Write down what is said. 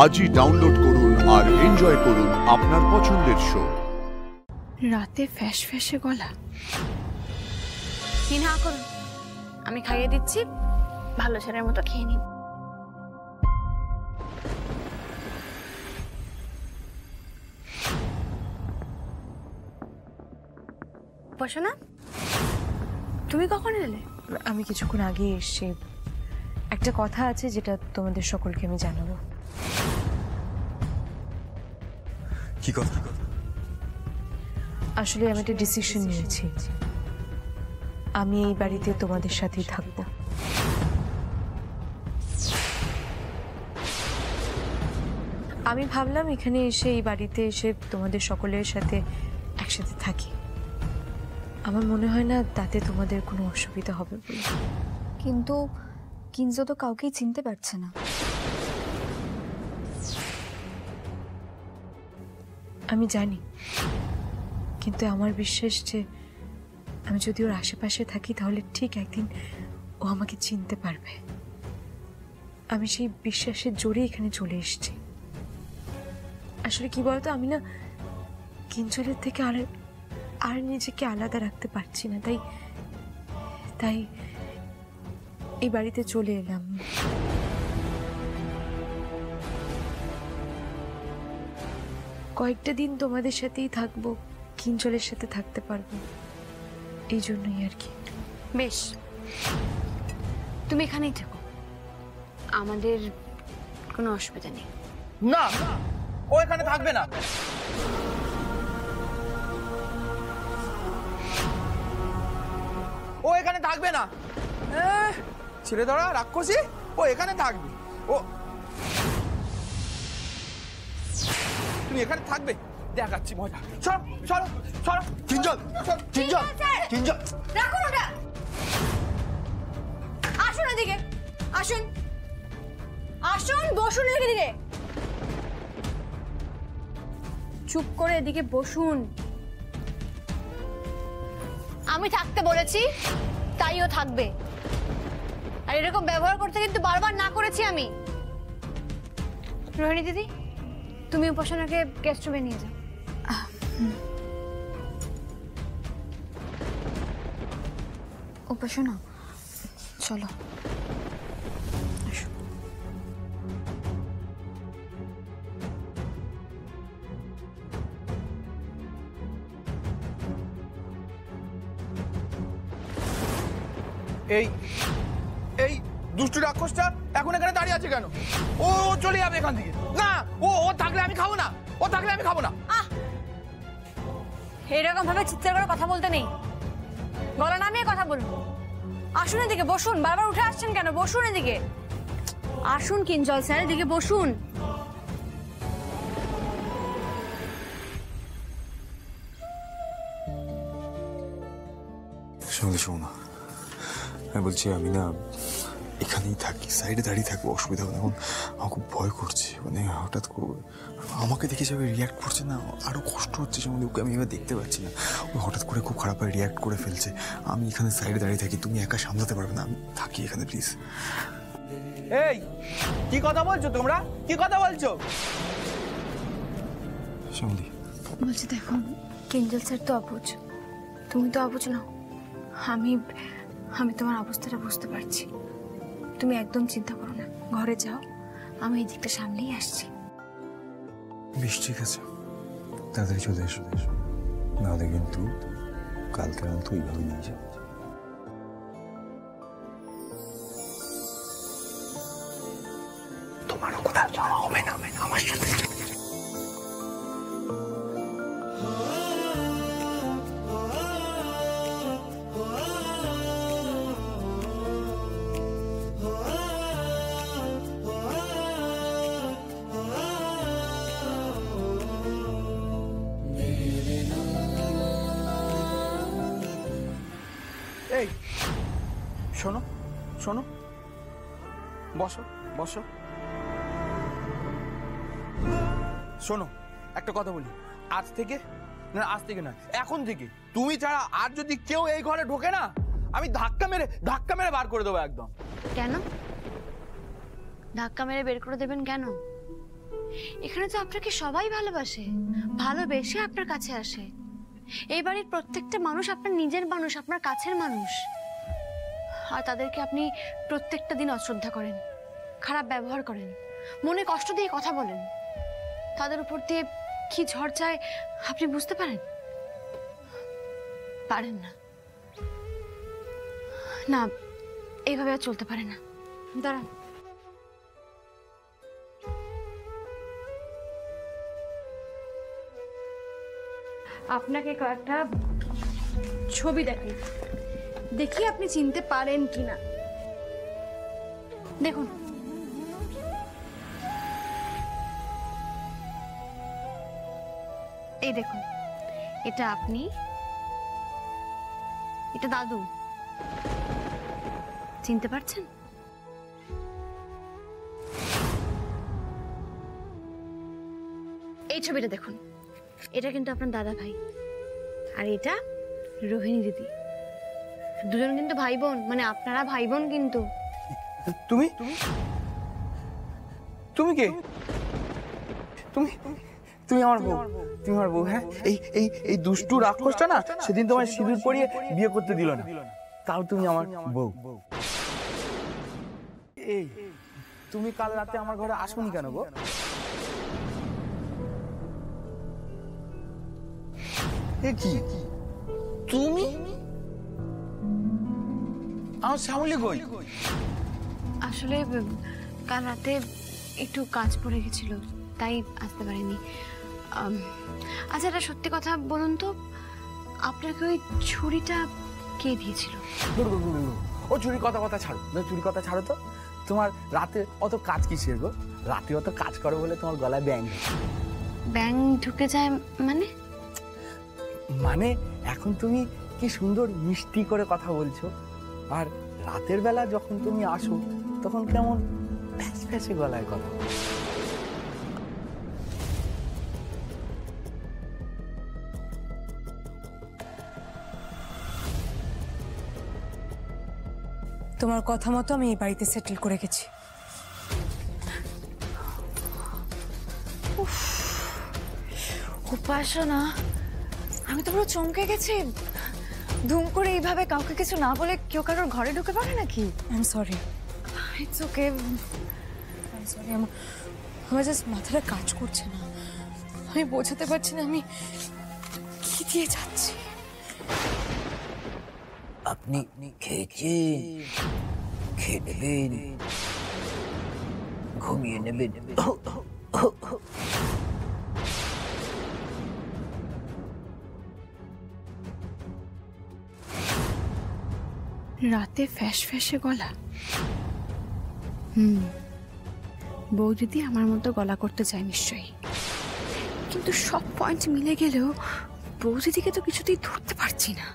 আজই ডাউনলোড করুন আর এনজয় করুন আপনার পছন্দের শো। রাতে ফ্যাস ফ্যাসে গলা। না করুন, আমি খাইয়ে দিচ্ছি, ভালো ছেলের মতো খেয়ে নিন। বসো না। তুমি কখন এলে? আমি কিছুক্ষণ আগে এসেছি। একটা কথা আছে যেটা তোমাদের সকলকে আমি জানাবো। কি কথা? আসলে আমি একটা ডিসিশন নিয়েছি, আমি এই বাড়িতে তোমাদের সাথেই থাকবো। আমি ভাবলাম এখানে এসে, এই বাড়িতে এসে তোমাদের সকলের সাথে একসাথে থাকি। আমার মনে হয় না তাতে তোমাদের কোনো অসুবিধা হবে বলে। কিন্তু কিঞ্জো তো কাউকেই চিনতে পারছে না। আমি জানি, কিন্তু আমার বিশ্বাস যে আমি যদি ওর আশেপাশে থাকি তাহলে ঠিক একদিন ও আমাকে চিনতে পারবে। আমি সেই বিশ্বাসের জোরে এখানে চলে এসেছি। আসলে কি বলতো, আমি না কিঞ্জলের থেকে আর নিজেকে আলাদা রাখতে পারছি না, তাই এই বাড়িতে চলে এলাম। কয়েকটা দিন তোমাদের সাথেই থাকবো, কিঞ্জলের সাথে থাকতে পারবো, এই জন্যই আর কি। বেশ, তুমি এখানেই থাকো, আমাদের কোনো অসুবিধা নেই। না, ও এখানে থাকবে না। ও এখানে থাকবে না। ছেড়ে ধরা রাক্ষসী, ও এখানে থাকবে। ও তুমি এখানে থাকবে, দেখাচ্ছি মজা। সরো সরো সরো। কিঞ্জল, কিঞ্জল, কিঞ্জল, রাখুন ওটা। আসুন এদিকে, আসুন আসুন, বসুন এদিকে। চুপ করে এদিকে বসুন। আমি থাকতে বলেছি, তাইও থাকবে। আর এরকম ব্যবহার করতে কিন্তু বারবার না করেছি আমি। রোহিণী দিদি, তুমি উপাসনাকে গেস্ট রুমে নিয়ে যাও। উপাসনা, চলো। এই এই দুষ্টু রাক্ষসটা এখন এখানে দাঁড়িয়ে আছে কেন? ও চলে যাবে এখান থেকে। না, ও থাকলে আমি খাবো না, ও থাকলে আমি খাবো না। এরকম ভাবে চিৎকার করে কথা বলতে নেই, গলা নামিয়ে কথা বলুন। আসুন এদিকে বসুন, বারবার উঠে আসছেন কেন? বসুন এদিকে, আসুন কিঞ্জল স্যার, এদিকে বসুন। শোনো, আমি বলছি আমি না এখানেই থাকি, সাইডে দাঁড়িয়ে থাকবো, অসুবিধা হবে না। এখন আমার খুব ভয় করছে, মানে হঠাৎ করে আমাকে দেখে যাবে, রিয়াক্ট করছে না, আরো কষ্ট হচ্ছে। যেমন ওকে আমি এবার দেখতে পাচ্ছি না, ও হঠাৎ করে খুব খারাপ হয়, রিয়াক্ট করে ফেলছে। আমি এখানে সাইডে দাঁড়িয়ে থাকি, তুমি একা সামলাতে পারবে না, আমি থাকি এখানে প্লিজ। এই কি কথা বলছো তোমরা? কি কথা বলছো? শ্যামলি বলছি, দেখো কিঞ্জল স্যার তো অবুঝ, তুমি তো অবুঝ নাও। আমি তোমার অবস্থাটা বুঝতে পারছি। তুমি একদম চিন্তা করো না, ঘরে যাও, আমি এই দিকটা সামনেই আসছি। বেশ, ঠিক আছে, তাড়াতাড়ি চলে এসো, নাহলে কিন্তু কালকে আমি তো এইভাবে নিয়ে যাবো। তোমারও কোথাও যাওয়া হবে না, আমার সাথে। এই শোনো শোনো, বসো বসো। শোনো, একটা কথা বলি, আজ থেকে না, এখন থেকে তুমি ছাড়া আর যদি কেউ এই ঘরে ঢোকে না, আমি ধাক্কা মেরে বার করে দেবো একদম। কেন ধাক্কা মেরে বের করে দেবেন কেন? এখানে তো আপনাকে সবাই ভালোবাসে, ভালোবেসে আপনার কাছে আসে। এই বাড়ির প্রত্যেকটা মানুষ আপনার নিজের মানুষ, আপনার কাছের মানুষ। আর তাদেরকে আপনি প্রত্যেকটা দিন অশ্রদ্ধা করেন, খারাপ ব্যবহার করেন, মনে কষ্ট দিয়ে কথা বলেন। তাদের উপর দিয়ে কি ঝড় যায় আপনি বুঝতে পারেন? পারেন না। না, এইভাবে আর চলতে পারে না। দাঁড়ান, আপনাকে কয়েকটা ছবি দেখাই, দেখি আপনি চিনতে পারেন কিনা। দেখুন, এই দেখুন, এটা আপনি, এটা দাদু। চিনতে পারছেন? এই ছবিটা দেখুন, এটা কিন্তু আপনার দাদা ভাই, আর এটা রোহিণী দিদি। দুজন কিন্তু ভাই বোন, মানে আপনারা ভাই বোন কিন্তু। তুমি তুমি কে? তুমি তুমি আমার বউ, তুমি আমার বউ। হ্যাঁ, এই এই এই দুষ্টু রাক্ষসটা না সেদিন তোমার সিঁদুর পরিয়ে বিয়ে করতে দিল না, তাও তুমি আমার বউ। এই তুমি কাল রাতে আমার ঘরে আসোনি কেন গো? এ কি তুমি? আমার শ্যামলী কই? আসলে কাল রাতে একটু কাজ পড়ে গেছিল, তাই আসতে পারিনি। আচ্ছা, এটা সত্যি কথা বলুন তো, আপনাকে ওই ছুরিটা কে দিয়েছিল? ও চুরির কথা ছাড়ো, চুরির কথা ছাড়ো তো। তোমার রাতে অত কাজ কিসের গো? রাতে অত কাজ করো বলে তোমার গলায় ব্যাঙ? ব্যাঙ ঢুকে যায় মানে? মানে এখন তুমি কি সুন্দর মিষ্টি করে কথা বলছো, আর রাতের বেলা যখন তুমি আসো তখন কেমন ফ্যাস ফ্যাসে গলায় কথা। তোমার কথা মতো আমি এই বাড়িতে সেটেল করে গেছি। উপাসনা, আমি তো পুরো চমকে গেছি। ধুম করে এইভাবে কাউকে কিছু না বলে কেউ কারোর ঘরে ঢুকে পড়ে নাকি? I am sorry. It's okay. Sorry, আমার জাস্ট মাথাটা কাজ করছে না। আমি বোঝাতে পারছি না আমি কি দিয়ে যাচ্ছি। আপনি খেয়েছেন, খেয়ে নেবেন, ঘুমিয়ে নেবেন। রাতে ফ্যাস ফ্যাসে গলা। বউ দিদি আমার মতো গলা করতে চায় নিশ্চয়ই, কিন্তু সব পয়েন্ট মিলে গেলেও বউ দিদিকে তো কিছুতেই ধরতে পারছি না।